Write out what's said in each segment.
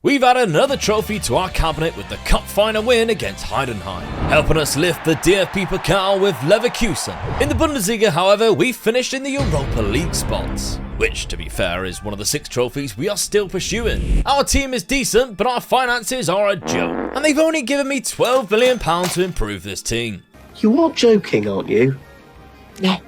We've added another trophy to our cabinet with the cup final win against Heidenheim, helping us lift the DFB Pokal with Leverkusen. In the Bundesliga, however, we finished in the Europa League spots, which, to be fair, is one of the 6 trophies we are still pursuing. Our team is decent, but our finances are a joke, and they've only given me £12 million to improve this team. You are joking, aren't you? No.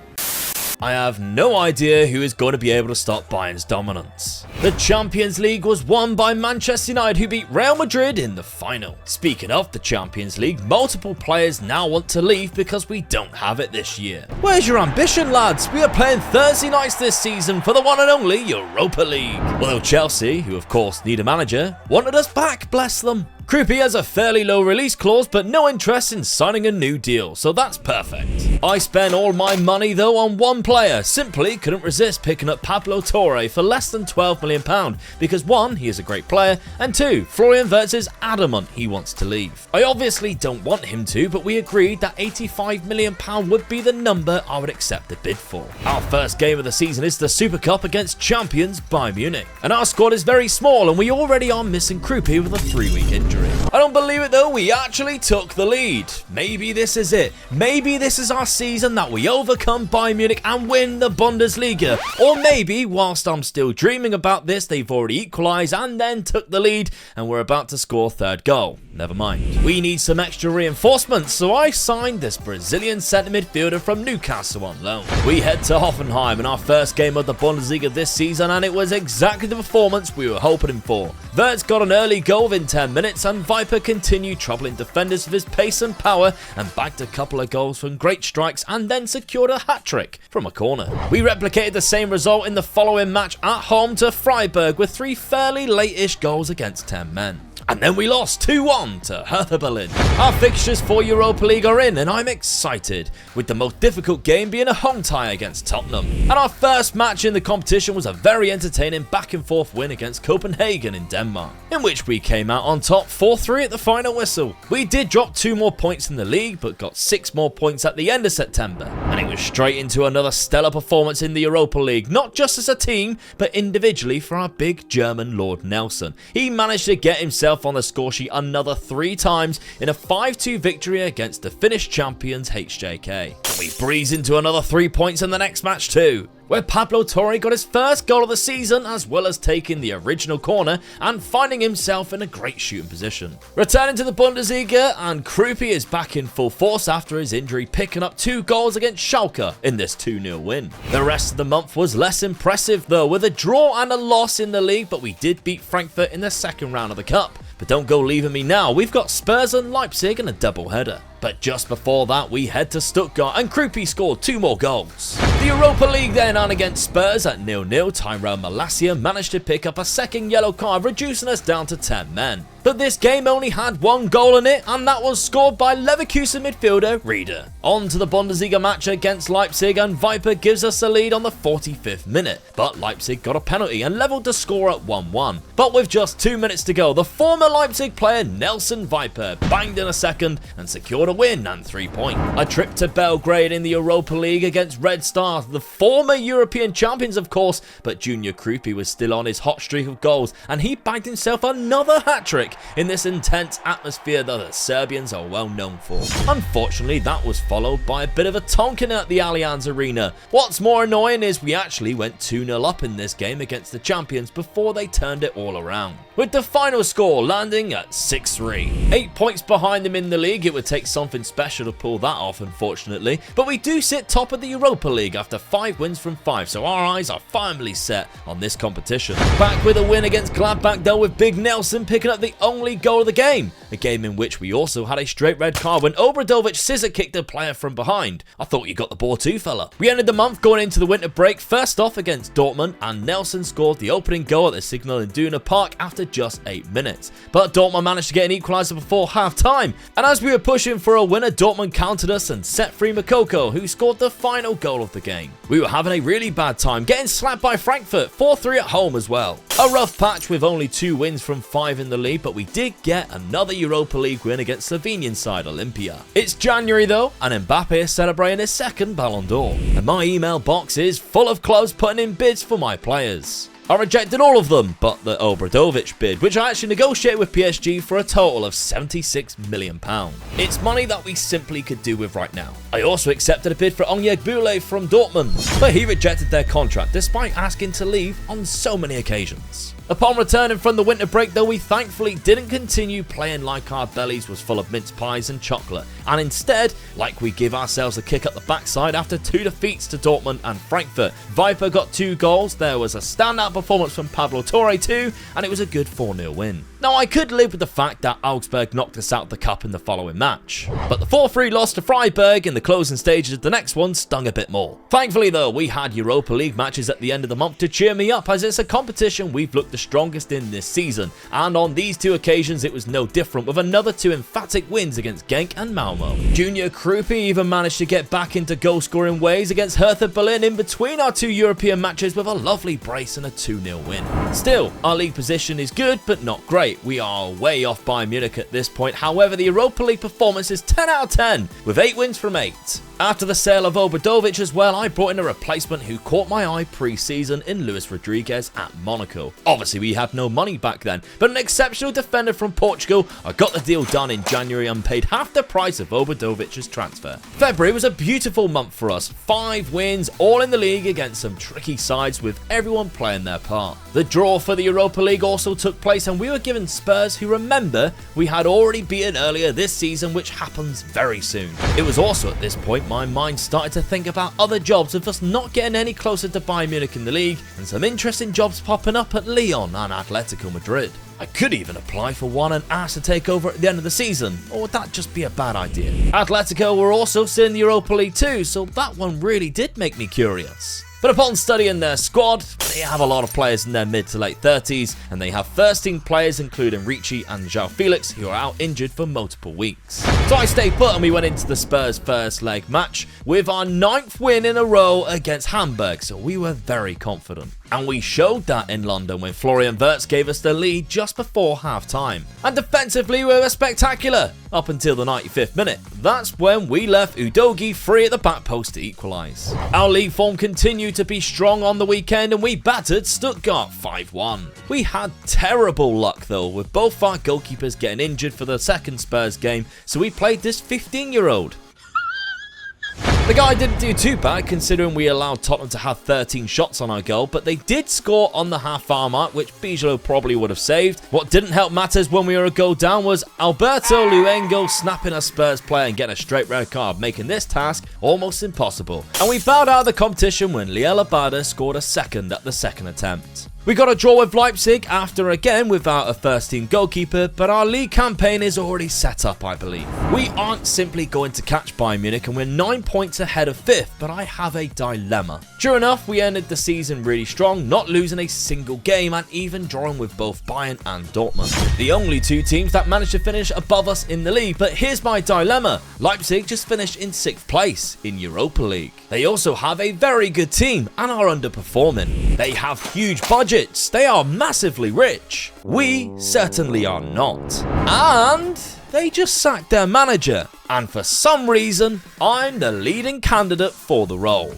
I have no idea who is going to be able to stop Bayern's dominance. The Champions League was won by Manchester United, who beat Real Madrid in the final. Speaking of the Champions League, multiple players now want to leave because we don't have it this year. Where's your ambition, lads? We are playing Thursday nights this season for the one and only Europa League. Although Chelsea, who of course need a manager, wanted us back, bless them. Krupi has a fairly low release clause, but no interest in signing a new deal, so that's perfect. I spent all my money though on one player, simply couldn't resist picking up Pablo Torre for less than £12 million, because 1, he is a great player, and 2, Florian Wirtz is adamant he wants to leave. I obviously don't want him to, but we agreed that £85 million would be the number I would accept the bid for. Our first game of the season is the Super Cup against champions Bayern Munich, and our squad is very small and we already are missing Krupi with a 3-week injury. I don't believe it though, we actually took the lead. Maybe this is it. Maybe this is our season that we overcome Bayern Munich and win the Bundesliga. Or maybe, whilst I'm still dreaming about this, they've already equalised and then took the lead and we're about to score 3rd goal. Never mind. We need some extra reinforcements, so I signed this Brazilian centre midfielder from Newcastle on loan. We head to Hoffenheim in our first game of the Bundesliga this season, and it was exactly the performance we were hoping for. Wirtz got an early goal within 10 minutes, and Viper continued troubling defenders with his pace and power, and bagged a couple of goals from great strikes, and then secured a hat-trick from a corner. We replicated the same result in the following match at home to Freiburg with 3 fairly late-ish goals against 10 men. And then we lost 2-1 to Hertha Berlin. Our fixtures for Europa League are in, and I'm excited, with the most difficult game being a home tie against Tottenham. And our first match in the competition was a very entertaining back-and-forth win against Copenhagen in Denmark, in which we came out on top 4-3 at the final whistle. We did drop 2 more points in the league, but got 6 more points at the end of September, and it was straight into another stellar performance in the Europa League, not just as a team, but individually for our big German Lord Nelson. He managed to get himself on the score sheet another 3 times in a 5-2 victory against the Finnish champions HJK. And we breeze into another 3 points in the next match too, where Pablo Torre got his first goal of the season, as well as taking the original corner and finding himself in a great shooting position. Returning to the Bundesliga, and Krupi is back in full force after his injury, picking up 2 goals against Schalke in this 2-0 win. The rest of the month was less impressive though, with a draw and a loss in the league, but we did beat Frankfurt in the 2nd round of the Cup. But don't go leaving me now, we've got Spurs and Leipzig in a double-header. But just before that, we head to Stuttgart, and Krupi scored 2 more goals. The Europa League then on against Spurs at 0-0, Tyrell Malacia managed to pick up a 2nd yellow card, reducing us down to 10 men. But this game only had 1 goal in it, and that was scored by Leverkusen midfielder Rieder. On to the Bundesliga match against Leipzig, and Viper gives us the lead on the 45th minute. But Leipzig got a penalty and levelled the score at 1-1. But with just 2 minutes to go, the former Leipzig player Nelson Viper banged in a 2nd and secured a win and 3 points. A trip to Belgrade in the Europa League against Red Star, the former European champions of course, but Junior Krupi was still on his hot streak of goals, and he bagged himself another hat-trick in this intense atmosphere that the Serbians are well known for. Unfortunately, that was followed by a bit of a tonking at the Allianz Arena. What's more annoying is we actually went 2-0 up in this game against the champions before they turned it all around, with the final score landing at 6-3. 8 points behind them in the league. It would take something special to pull that off, unfortunately, but we do sit top of the Europa League after 5 wins from 5, so our eyes are firmly set on this competition. Back with a win against Gladbach though, with Big Nelson picking up the only goal of the game, a game in which we also had a straight red card when Obradovic scissor kicked a player from behind. I thought you got the ball too, fella. We ended the month going into the winter break first off against Dortmund, and Nelson scored the opening goal at the Signal Iduna Park after just 8 minutes. But Dortmund managed to get an equaliser before half-time, and as we were pushing for a winner, Dortmund countered us and set free Makoko, who scored the final goal of the game. We were having a really bad time, getting slapped by Frankfurt 4-3 at home as well. A rough patch with only 2 wins from 5 in the league, but we did get another Europa League win against Slovenian side Olympia. It's January though, and Mbappe is celebrating his 2nd Ballon d'Or, and my email box is full of clubs putting in bids for my players. I rejected all of them but the Obradovic bid, which I actually negotiated with PSG for a total of £76 million. It's money that we simply could do with right now. I also accepted a bid for Onyegbu from Dortmund, but he rejected their contract despite asking to leave on so many occasions. Upon returning from the winter break though, we thankfully didn't continue playing like our bellies was full of mince pies and chocolate, and instead, like we give ourselves a kick up the backside after 2 defeats to Dortmund and Frankfurt. Viper got 2 goals, there was a standout performance from Pablo Torre too, and it was a good 4-0 win. Now I could live with the fact that Augsburg knocked us out of the cup in the following match, but the 4-3 loss to Freiburg in the closing stages of the next one stung a bit more. Thankfully though, we had Europa League matches at the end of the month to cheer me up, as it's a competition we've looked the strongest in this season, and on these 2 occasions it was no different, with another 2 emphatic wins against Genk and Malmo. Junior Krupi even managed to get back into goal scoring ways against Hertha Berlin in between our 2 European matches with a lovely brace and a 2-0 win. Still, our league position is good but not great. We are way off Bayern Munich at this point, however the Europa League performance is 10 out of 10 with 8 wins from 8. After the sale of Obradovic as well, I brought in a replacement who caught my eye pre-season in Luis Rodriguez at Monaco. Obviously we had no money back then, but an exceptional defender from Portugal. I got the deal done in January and paid half the price of Obradovic's transfer. February was a beautiful month for us, 5 wins all in the league against some tricky sides with everyone playing their part. The draw for the Europa League also took place and we were given Spurs, who, remember, we had already beaten earlier this season, which happens very soon. It was also at this point my mind started to think about other jobs with us not getting any closer to Bayern Munich in the league, and some interesting jobs popping up at Lyon and Atletico Madrid. I could even apply for one and ask to take over at the end of the season, or would that just be a bad idea? Atletico were also still in the Europa League too, so that one really did make me curious. But upon studying their squad, they have a lot of players in their mid to late 30s, and they have first-team players including Ricci and João Felix, who are out injured for multiple weeks. So I stayed put and we went into the Spurs first leg match with our 9th win in a row against Hamburg, so we were very confident. And we showed that in London when Florian Wirtz gave us the lead just before half-time. And defensively we were spectacular, up until the 95th minute. That's when we left Udogie free at the back post to equalise. Our league form continued to be strong on the weekend and we battered Stuttgart 5-1. We had terrible luck though, with both our goalkeepers getting injured for the second Spurs game, so we played this 15-year-old. The guy didn't do too bad considering we allowed Tottenham to have 13 shots on our goal, but they did score on the half-hour mark, which Bijolo probably would have saved. What didn't help matters when we were a goal down was Alberto Luengo snapping a Spurs player and getting a straight red card, making this task almost impossible. And we bowed out of the competition when Liel Abada scored a second at the second attempt. We got a draw with Leipzig after again without a first-team goalkeeper, but our league campaign is already set up, I believe. We aren't simply going to catch Bayern Munich and we're 9 points ahead of 5th, but I have a dilemma. Sure enough, we ended the season really strong, not losing a single game and even drawing with both Bayern and Dortmund. The only 2 teams that managed to finish above us in the league, but here's my dilemma. Leipzig just finished in 6th place in Europa League. They also have a very good team and are underperforming. They have huge budgets. They are massively rich. We certainly are not. And they just sacked their manager. And for some reason, I'm the leading candidate for the role.